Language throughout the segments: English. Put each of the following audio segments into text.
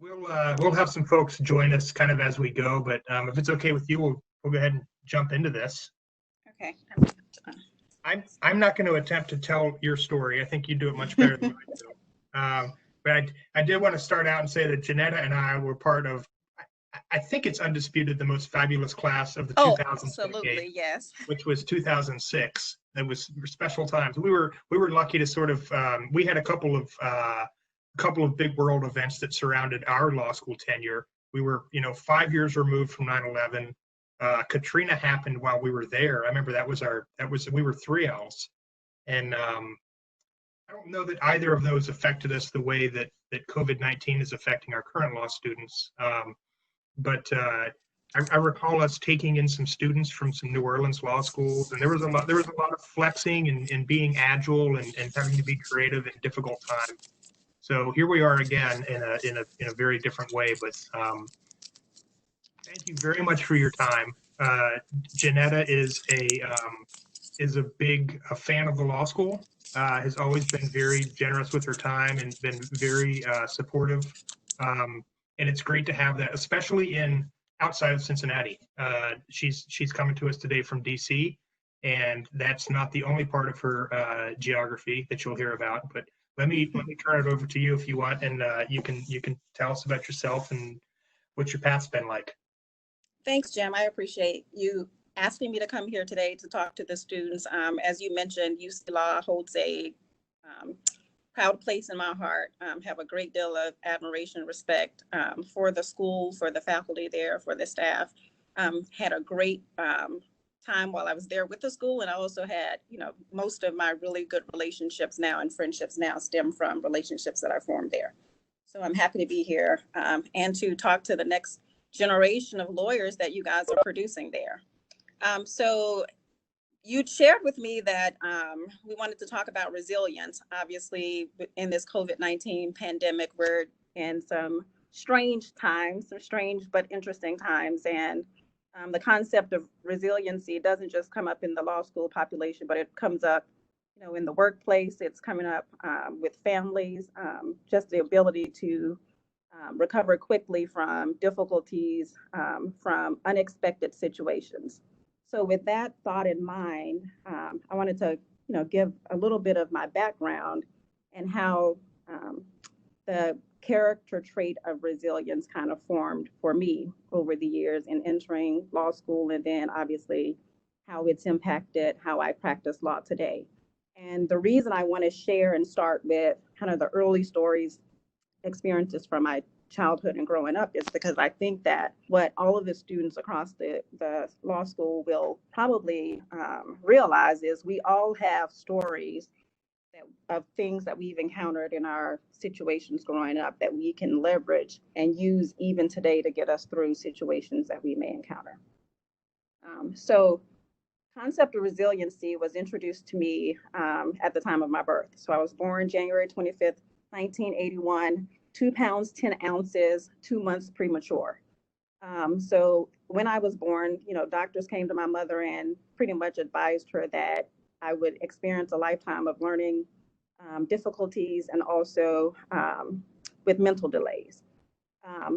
We'll have some folks join us kind of as we go, but if it's okay with you, we'll go ahead and jump into this. Okay. I'm not going to attempt to tell your story. I think you do it much better than I do. But I did want to start out and say that Janetta and I were part of, I think it's undisputed, the most fabulous class of the 2000s Absolutely, decade, yes. which was 2006. It was special times. We were lucky to sort of we had a couple of big world events that surrounded our law school tenure. We were 5 years removed from 9/11. Katrina happened while we were there. I remember we were 3Ls, and I don't know that either of those affected us the way that COVID-19 is affecting our current law students. But I recall us taking in some students from some New Orleans law schools, and there was a lot of flexing and being agile and having to be creative in difficult times. So here we are again in a very different way. But thank you very much for your time. Janetta is a fan of the law school. Has always been very generous with her time and been very supportive. And it's great to have that, especially outside of Cincinnati. She's coming to us today from DC, and that's not the only part of her geography that you'll hear about. But let me turn it over to you if you want, and you can tell us about yourself and what your path's been like. Thanks, Jim. I appreciate you asking me to come here today to talk to the students. As you mentioned, UC Law holds a proud place in my heart. Have a great deal of admiration and respect for the school, for the faculty there, for the staff. Had a great time while I was there with the school, and I also had, most of my really good relationships now and friendships now stem from relationships that I formed there. So I'm happy to be here and to talk to the next generation of lawyers that you guys are producing there. So you shared with me that we wanted to talk about resilience. Obviously, in this COVID-19 pandemic, we're in some strange but interesting times. And the concept of resiliency doesn't just come up in the law school population, but it comes up, in the workplace. It's coming up with families, just the ability to recover quickly from difficulties, from unexpected situations. So with that thought in mind, I wanted to, give a little bit of my background and how the character trait of resilience kind of formed for me over the years in entering law school, and then obviously how it's impacted how I practice law today. And the reason I want to share and start with kind of the early stories, experiences from my childhood and growing up is because I think that what all of the students across the law school will probably realize is we all have stories of things that we've encountered in our situations growing up that we can leverage and use even today to get us through situations that we may encounter. So concept of resiliency was introduced to me at the time of my birth. So I was born January 25th, 1981, 2 pounds, 10 ounces, 2 months premature. So when I was born, doctors came to my mother and pretty much advised her that I would experience a lifetime of learning difficulties and also with mental delays.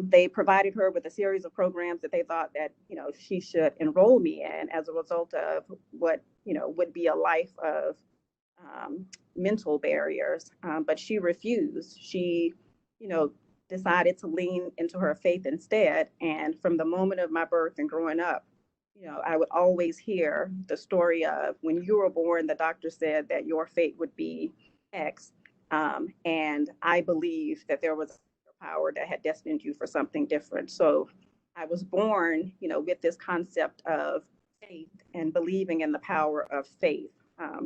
They provided her with a series of programs that they thought that, she should enroll me in as a result of what, would be a life of mental barriers. But she refused. She, decided to lean into her faith instead. And from the moment of my birth and growing up, I would always hear the story of when you were born, the doctor said that your fate would be X. And I believe that there was a power that had destined you for something different. So I was born, with this concept of faith and believing in the power of faith.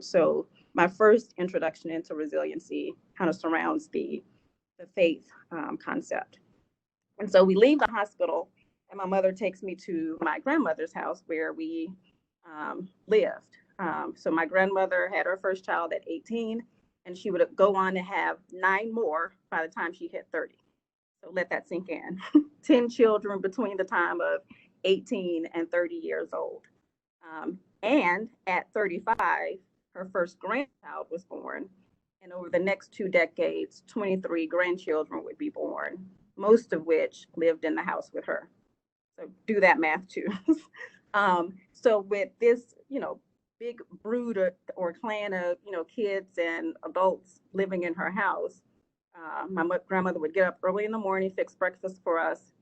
So my first introduction into resiliency kind of surrounds the faith concept. And so we leave the hospital, and my mother takes me to my grandmother's house where we lived. So my grandmother had her first child at 18, and she would go on to have 9 more by the time she hit 30. So let that sink in. 10 children between the time of 18 and 30 years old. And at 35, her first grandchild was born. And over the next 2 decades, 23 grandchildren would be born. most of which lived in the house with her. So do that math too. So with this, big brood or clan of, kids and adults living in her house, my grandmother would get up early in the morning, fix breakfast for us.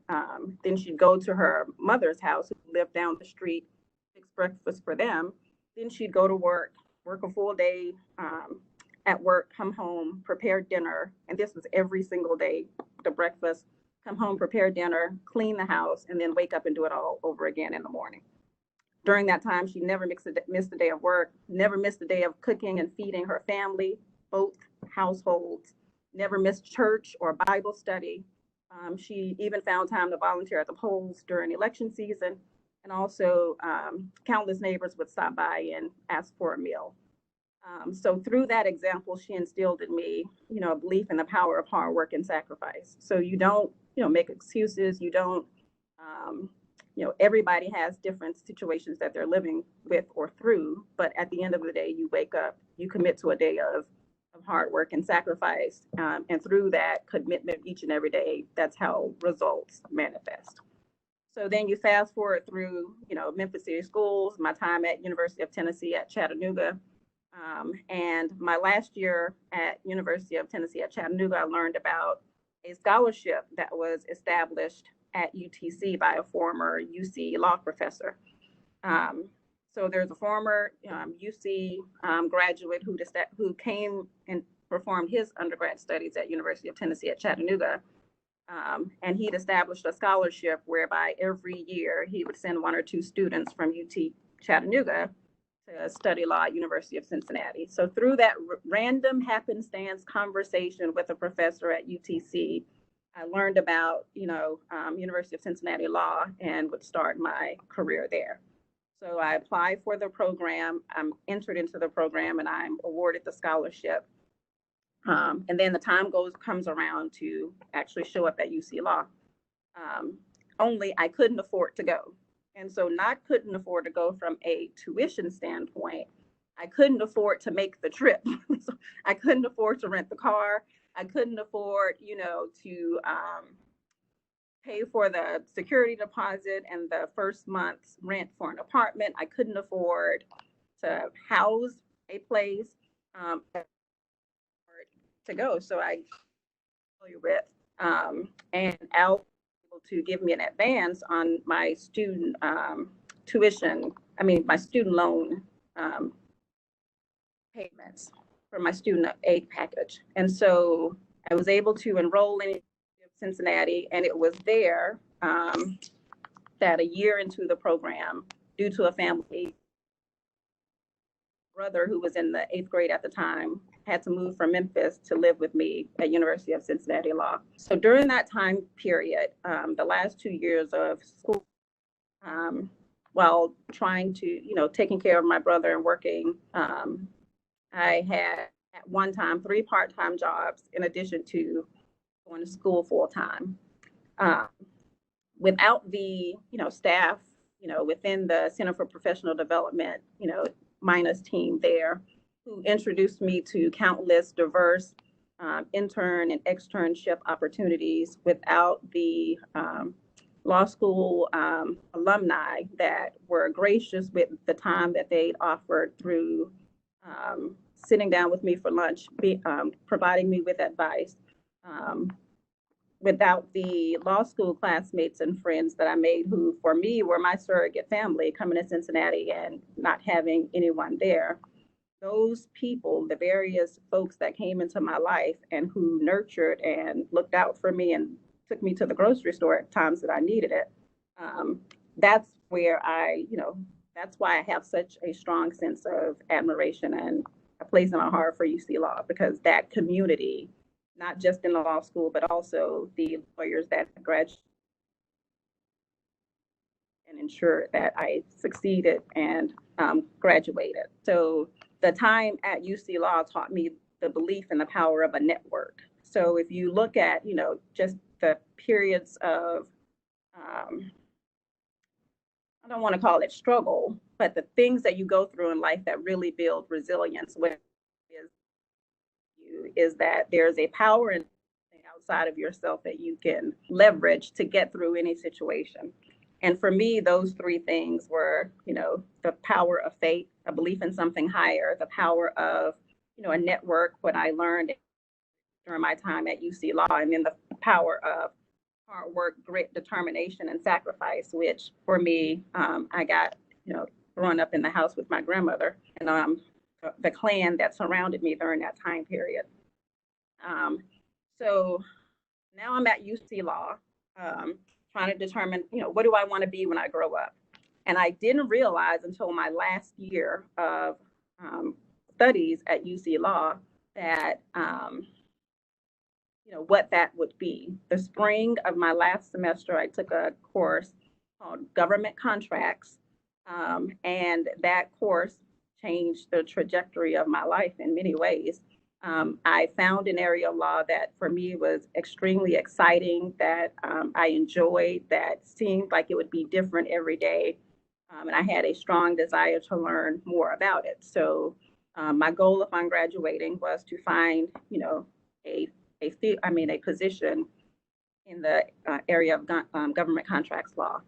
Then she'd go to her mother's house, who lived down the street, fix breakfast for them. Then she'd go to work a full day at work, come home, prepare dinner. And this was every single day, the breakfast, come home, prepare dinner, clean the house, and then wake up and do it all over again in the morning. During that time, she never missed a day of work, never missed a day of cooking and feeding her family, both households, never missed church or Bible study. She even found time to volunteer at the polls during election season, and also countless neighbors would stop by and ask for a meal. So through that example, she instilled in me, a belief in the power of hard work and sacrifice. So you don't, make excuses. You don't, everybody has different situations that they're living with or through. But at the end of the day, you wake up, you commit to a day of hard work and sacrifice. And through that commitment each and every day, that's how results manifest. So then you fast forward through, Memphis City Schools, my time at University of Tennessee at Chattanooga. And my last year at University of Tennessee at Chattanooga, I learned about a scholarship that was established at UTC by a former UC law professor. So there's a former UC graduate who came and performed his undergrad studies at University of Tennessee at Chattanooga. And he'd established a scholarship whereby every year he would send one or two students from UT Chattanooga to study law at University of Cincinnati. So through that random happenstance conversation with a professor at UTC, I learned about, University of Cincinnati law and would start my career there. So I applied for the program, I'm entered into the program, and I'm awarded the scholarship. And then the time comes around to actually show up at UC Law. Only I couldn't afford to go. And so couldn't afford to go from a tuition standpoint. I couldn't afford to make the trip. So I couldn't afford to rent the car. I couldn't afford, to pay for the security deposit and the first month's rent for an apartment. I couldn't afford to house a place to go. So I with and Al able to give me an advance on my student my student loan payments for my student aid package. And so I was able to enroll in Cincinnati, and it was there that a year into the program, due to a family brother who was in the 8th grade at the time, had to move from Memphis to live with me at University of Cincinnati Law. So during that time period, the last 2 years of school, while trying to, taking care of my brother and working, I had at one time 3 part-time jobs in addition to going to school full-time. Without the, staff, within the Center for Professional Development, minus team there, who introduced me to countless diverse intern and externship opportunities, without the law school alumni that were gracious with the time that they offered through sitting down with me for lunch, providing me with advice. Without the law school classmates and friends that I made, who for me were my surrogate family, coming to Cincinnati and not having anyone there. Those people, the various folks that came into my life and who nurtured and looked out for me and took me to the grocery store at times that I needed it. That's where that's why I have such a strong sense of admiration and a place in my heart for UC Law, because that community, not just in the law school, but also the lawyers that graduated and ensured that I succeeded and graduated. So the time at UC Law taught me the belief in the power of a network. So if you look at, just the periods of, I don't want to call it struggle, but the things that you go through in life that really build resilience, is that there's a power in side of yourself that you can leverage to get through any situation. And for me, those three things were, the power of faith, a belief in something higher, the power of, a network, what I learned during my time at UC Law, and then the power of hard work, grit, determination, and sacrifice, which for me, I got, growing up in the house with my grandmother and the clan that surrounded me during that time period. So now I'm at UC Law, trying to determine, what do I want to be when I grow up? And I didn't realize until my last year of studies at UC Law that, what that would be. The spring of my last semester, I took a course called Government Contracts, and that course changed the trajectory of my life in many ways. I found an area of law that for me was extremely exciting, that I enjoyed, that seemed like it would be different every day. And I had a strong desire to learn more about it. So my goal upon graduating was to find, a position in the area of government contracts law.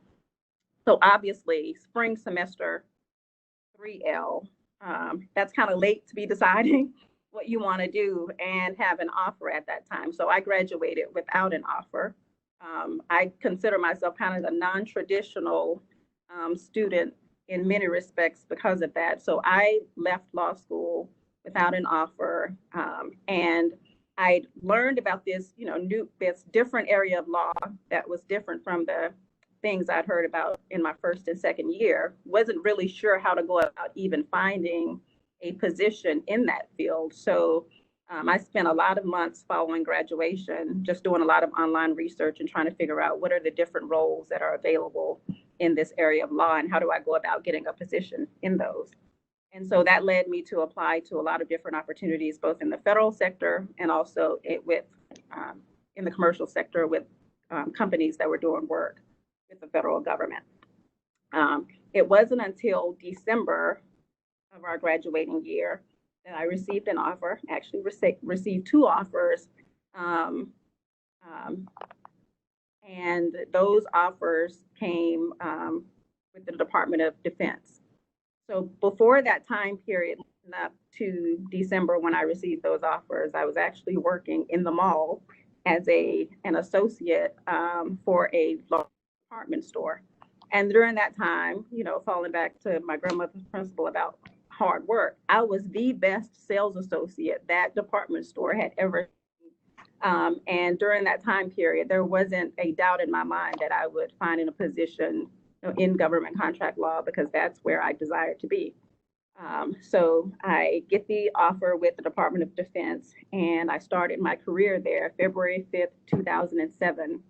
So obviously, spring semester 3L, that's kind of late to be deciding what you want to do and have an offer at that time. So I graduated without an offer. I consider myself kind of a non-traditional student in many respects because of that. So I left law school without an offer, and I learned about this, this different area of law that was different from the things I'd heard about in my first and second year. Wasn't really sure how to go about even finding a position in that field. So I spent a lot of months following graduation, just doing a lot of online research and trying to figure out what are the different roles that are available in this area of law and how do I go about getting a position in those. And so that led me to apply to a lot of different opportunities, both in the federal sector and also in the commercial sector with companies that were doing work with the federal government. It wasn't until December of our graduating year that I received an offer, actually received two offers. And those offers came with the Department of Defense. So before that time period, up to December when I received those offers, I was actually working in the mall as an associate for a law department store. And during that time, falling back to my grandmother's principle about hard work, I was the best sales associate that department store had ever seen. And during that time period, there wasn't a doubt in my mind that I would find in a position in government contract law because that's where I desired to be. So I get the offer with the Department of Defense, and I started my career there February 5th, 2007,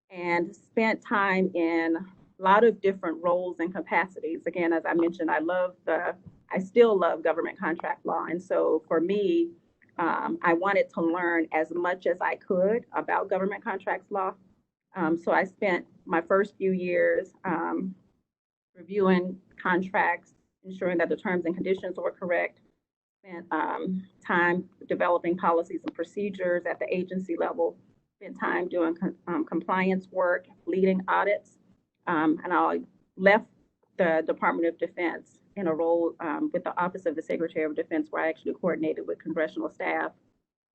and spent time in a lot of different roles and capacities. Again, as I mentioned, I still love government contract law. And so for me, I wanted to learn as much as I could about government contracts law. So I spent my first few years reviewing contracts, ensuring that the terms and conditions were correct, spent time developing policies and procedures at the agency level, spent time doing compliance work, leading audits, and I left the Department of Defense in a role with the Office of the Secretary of Defense, where I actually coordinated with congressional staff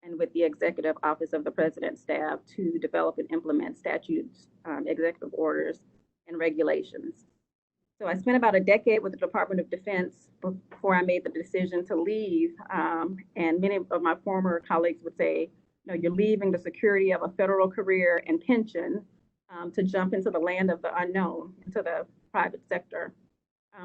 and with the Executive Office of the President's staff to develop and implement statutes, executive orders, and regulations. So I spent about a decade with the Department of Defense before I made the decision to leave. And many of my former colleagues would say, you're leaving the security of a federal career and pension to jump into the land of the unknown, into the private sector.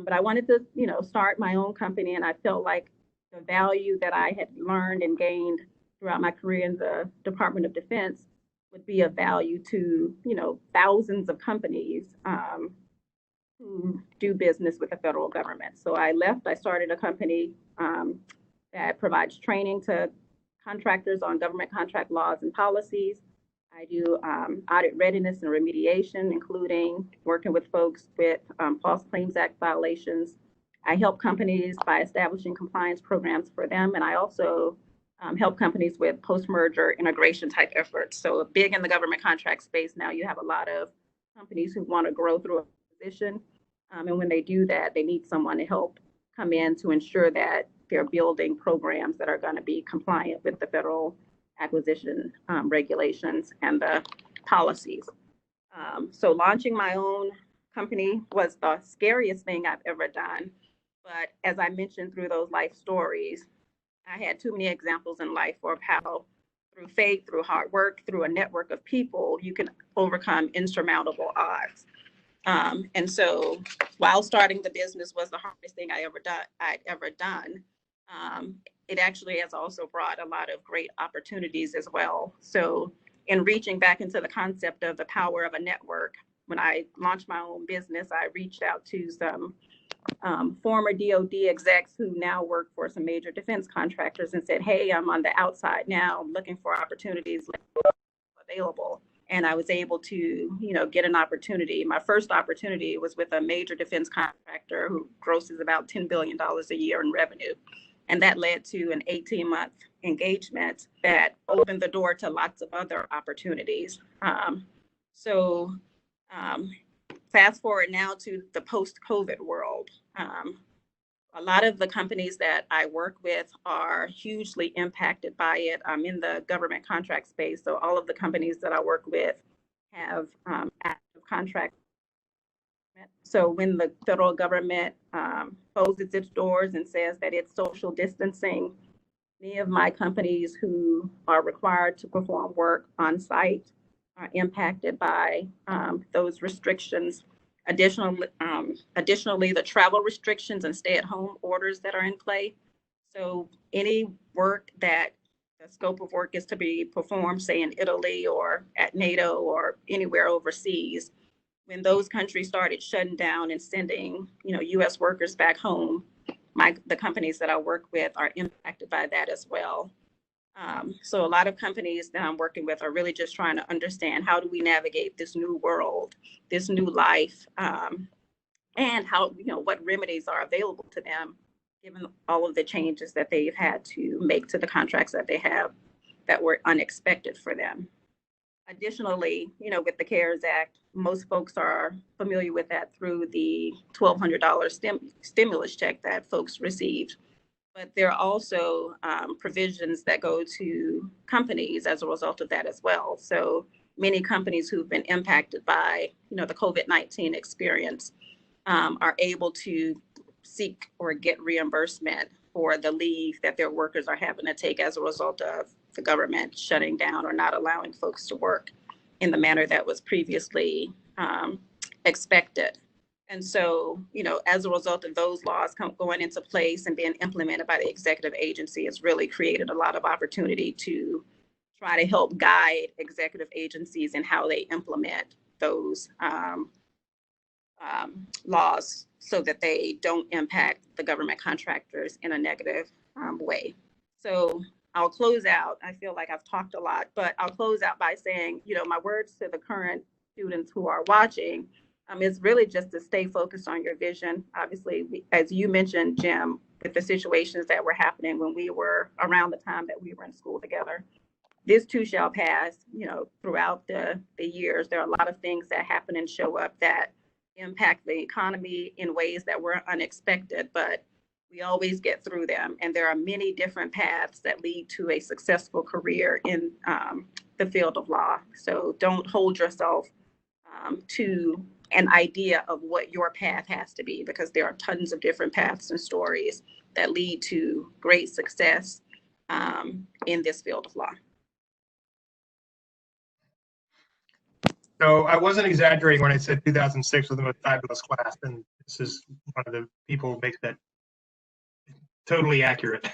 But I wanted to, start my own company, and I felt like the value that I had learned and gained throughout my career in the Department of Defense would be of value to, thousands of companies who do business with the federal government. So I left. I started a company that provides training to contractors on government contract laws and policies. I do audit readiness and remediation, including working with folks with False Claims Act violations. I help companies by establishing compliance programs for them, and I also help companies with post-merger integration type efforts. So big in the government contract space now, you have a lot of companies who want to grow through acquisition. And when they do that, they need someone to help come in to ensure that they're building programs that are going to be compliant with the federal acquisition regulations and the policies. So launching my own company was the scariest thing I've ever done. But as I mentioned through those life stories, I had too many examples in life of how through faith, through hard work, through a network of people, you can overcome insurmountable odds. And so while starting the business was the hardest thing I'd ever done, it actually has also brought a lot of great opportunities as well. So in reaching back into the concept of the power of a network, when I launched my own business, I reached out to some former DOD execs who now work for some major defense contractors and said, hey, I'm on the outside now looking for opportunities available. And I was able to, get an opportunity. My first opportunity was with a major defense contractor who grosses about $10 billion a year in revenue. And that led to an 18-month engagement that opened the door to lots of other opportunities. Fast forward now to the post-COVID world. A lot of the companies that I work with are hugely impacted by it. I'm in the government contract space, so all of the companies that I work with have active contracts. So when the federal government closes its doors and says that it's social distancing, many of my companies who are required to perform work on site are impacted by those restrictions. Additionally, the travel restrictions and stay-at-home orders that are in play. So any work that the scope of work is to be performed, say in Italy or at NATO or anywhere overseas, when those countries started shutting down and sending, U.S. workers back home, the companies that I work with are impacted by that as well. So a lot of companies that I'm working with are really just trying to understand how do we navigate this new world, this new life, and how, what remedies are available to them, given all of the changes that they've had to make to the contracts that they have that were unexpected for them. Additionally, with the CARES Act, most folks are familiar with that through the $1,200 stimulus check that folks received. But there are also provisions that go to companies as a result of that as well. So many companies who've been impacted by, the COVID-19 experience are able to seek or get reimbursement for the leave that their workers are having to take as a result of the government shutting down or not allowing folks to work in the manner that was previously expected. And so, as a result of those laws going into place and being implemented by the executive agency, has really created a lot of opportunity to try to help guide executive agencies in how they implement those laws so that they don't impact the government contractors in a negative way. So I'll close out. I feel like I've talked a lot, but I'll close out by saying, my words to the current students who are watching is really just to stay focused on your vision. Obviously, as you mentioned, Jim, with the situations that were happening when we were around the time that we were in school together, this too shall pass. Throughout the years, there are a lot of things that happen and show up that impact the economy in ways that were unexpected, but we always get through them. And there are many different paths that lead to a successful career in the field of law. So don't hold yourself to an idea of what your path has to be, because there are tons of different paths and stories that lead to great success in this field of law. So I wasn't exaggerating when I said 2006 was the most fabulous class, and this is one of the people who makes that totally accurate.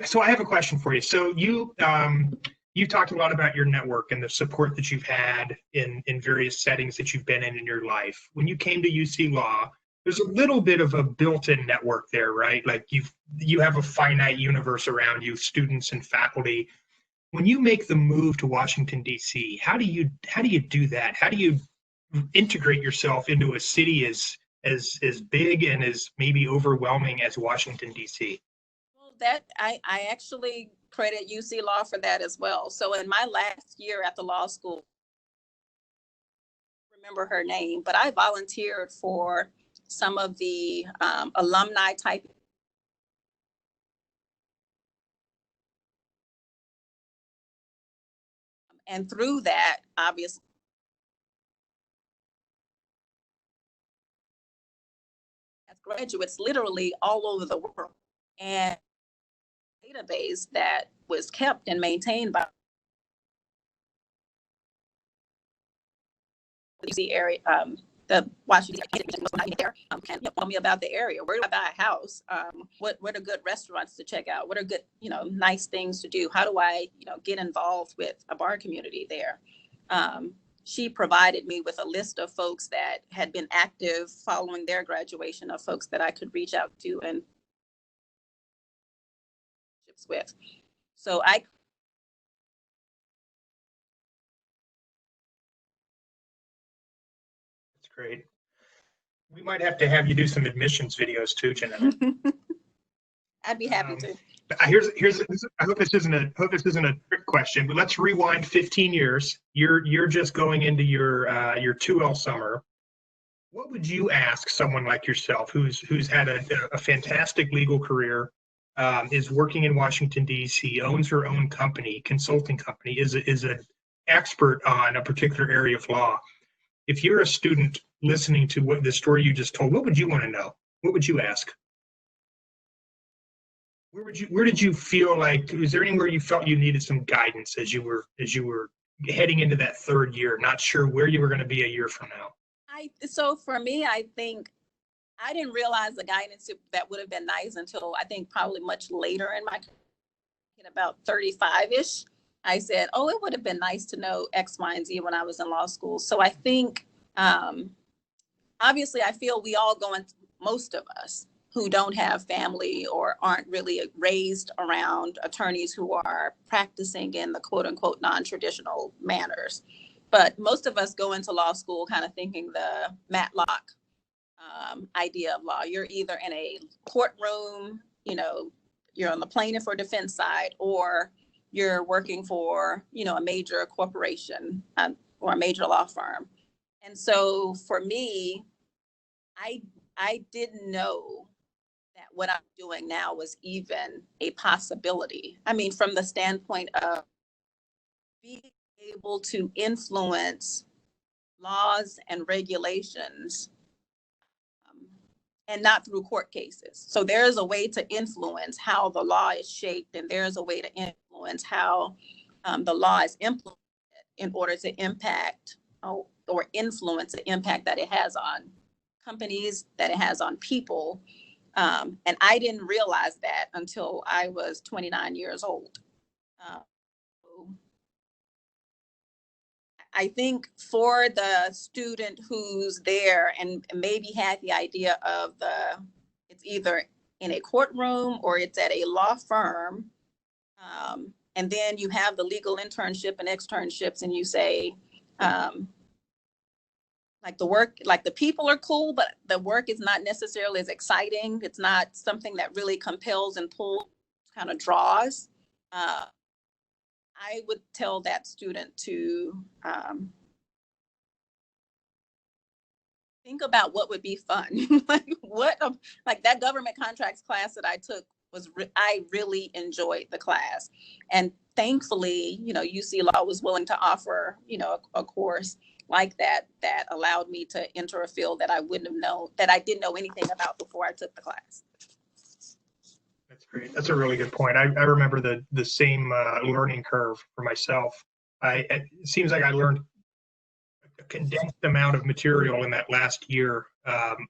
So I have a question for you. So you talked a lot about your network and the support that you've had in various settings that you've been in your life. When you came to UC Law, there's a little bit of a built-in network there, right? Like you have a finite universe around you, students and faculty. When you make the move to Washington, D.C., how do you do that? How do you integrate yourself into a city as as big and as maybe overwhelming as Washington, D.C.? Well, that I actually credit UC Law for that as well. So in my last year at the law school, I remember her name, but I volunteered for some of the alumni type. And through that, obviously, as graduates, literally all over the world, and database that was kept and maintained by the area, the Washington there. Can you tell me about the area? Where do I buy a house? What are good restaurants to check out? What are good, nice things to do? How do I, get involved with a bar community there? She provided me with a list of folks that had been active following their graduation, of folks that I could reach out to and with. So I That's great. We might have to have you do some admissions videos too, Janetta. I'd be happy to. Here's I hope this isn't a trick question, but let's rewind 15 years. You're just going into your 2L summer. What would you ask someone like yourself who's had a fantastic legal career, is working in Washington, D.C., owns her own company, consulting company, is an expert on a particular area of law? If you're a student listening to what the story you just told, what would you want to know? What would you ask? Where did you feel like, was there anywhere you felt you needed some guidance as you were heading into that third year, not sure where you were going to be a year from now? So for me, I think I didn't realize the guidance that would have been nice until I think probably much later in my career, about 35-ish. I said, oh, it would have been nice to know X, Y, and Z when I was in law school. So I think, obviously, I feel we all most of us who don't have family or aren't really raised around attorneys who are practicing in the quote unquote non-traditional manners. But most of us go into law school kind of thinking the Matlock idea of law. You're either in a courtroom, you're on the plaintiff or defense side, or you're working for, a major corporation or a major law firm. And so for me, I didn't know that what I'm doing now was even a possibility. I mean, from the standpoint of being able to influence laws and regulations, and not through court cases. So there is a way to influence how the law is shaped, and there's a way to influence how the law is implemented in order to impact or influence the impact that it has on companies, that it has on people. And I didn't realize that until I was 29 years old. I think for the student who's there and maybe had the idea of it's either in a courtroom or it's at a law firm, and then you have the legal internship and externships, and you say, like the work, like the people are cool, but the work is not necessarily as exciting. It's not something that really compels and pulls, kind of draws. I would tell that student to think about what would be fun. like that government contracts class that I took I really enjoyed the class. And thankfully, UC Law was willing to offer, a course like that allowed me to enter a field that I wouldn't have known, that I didn't know anything about before I took the class. That's great. That's a really good point. I remember the same learning curve for myself. It seems like I learned a condensed amount of material in that last year,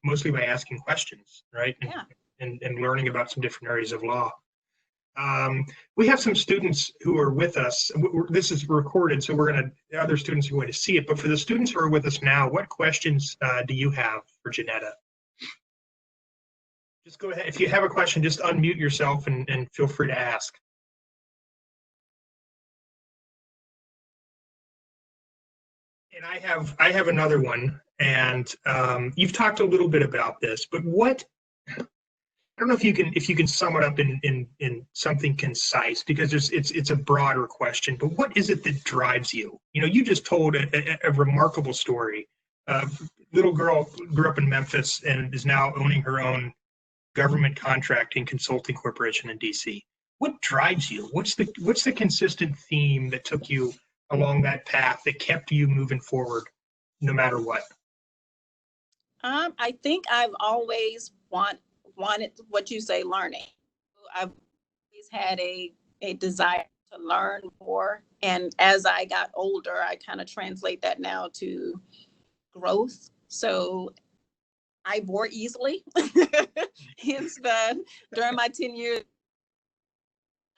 mostly by asking questions, right? Yeah. And learning about some different areas of law. We have some students who are with us. This is recorded, so other students are going to see it. But for the students who are with us now, what questions do you have for Janetta? Just go ahead. If you have a question, just unmute yourself and feel free to ask. And I have another one, And you've talked a little bit about this, but what, I don't know if you can sum it up in something concise, because it's a broader question, but what is it that drives you? You know, you just told a remarkable story. Little girl grew up in Memphis and is now owning her own government contracting consulting corporation in DC. What drives you? What's the consistent theme that took you along that path that kept you moving forward no matter what? I think I've always wanted what you say, learning. I've always had a desire to learn more. And as I got older, I kind of translate that now to growth. So I bore easily. Hence during my 10 years,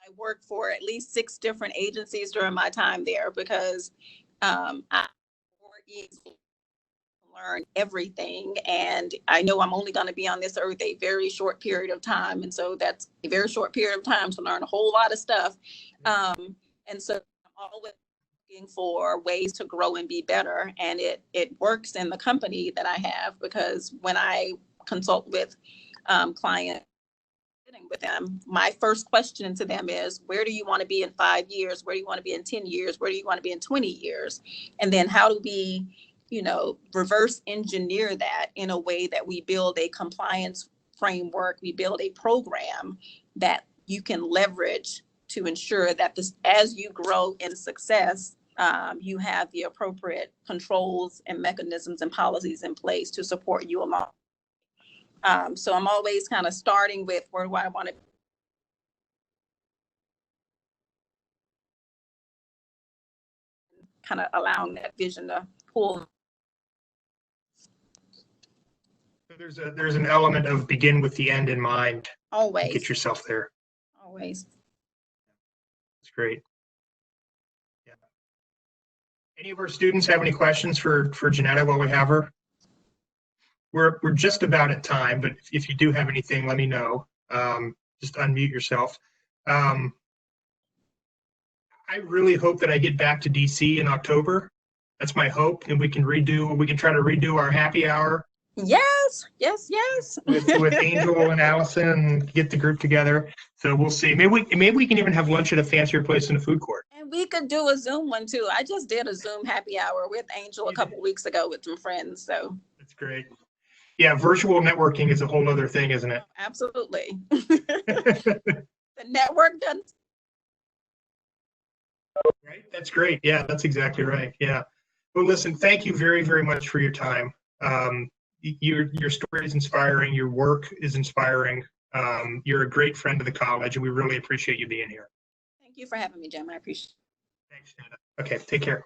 I worked for at least 6 different agencies during my time there, because I bore easily, learn everything. And I know I'm only going to be on this earth a very short period of time. And so that's a very short period of time to learn a whole lot of stuff. And so I'm always looking for ways to grow and be better. And it works in the company that I have, because when I consult with clients, with them, my first question to them is, where do you want to be in 5 years? Where do you want to be in 10 years? Where do you want to be in 20 years? And then how do we, reverse engineer that in a way that we build a compliance framework, we build a program that you can leverage to ensure that this, as you grow in success, you have the appropriate controls and mechanisms and policies in place to support you along. So I'm always kind of starting with, where do I want to, kind of allowing that vision to pull. There's an element of begin with the end in mind. Always. Get yourself there. Always. That's great. Yeah. Any of our students have any questions for Janetta while we have her? We're just about at time, but if you do have anything, let me know. Just unmute yourself. I really hope that I get back to DC in October. That's my hope, and we can try to redo our happy hour. Yes. with Angel and Allison, and get the group together. So we'll see. Maybe we can even have lunch at a fancier place in a food court. And we could do a Zoom one too. I just did a Zoom happy hour with Angel a couple weeks ago with some friends. So that's great. Yeah, virtual networking is a whole other thing, isn't it? Absolutely. The network doesn't. Right. That's great. Yeah, that's exactly right. Yeah. Well, listen, thank you very, very much for your time. Your story is inspiring. Your work is inspiring. You're a great friend of the college, and we really appreciate you being here. Thank you for having me, Jim. I appreciate it. Thanks, Janetta. Okay, take care.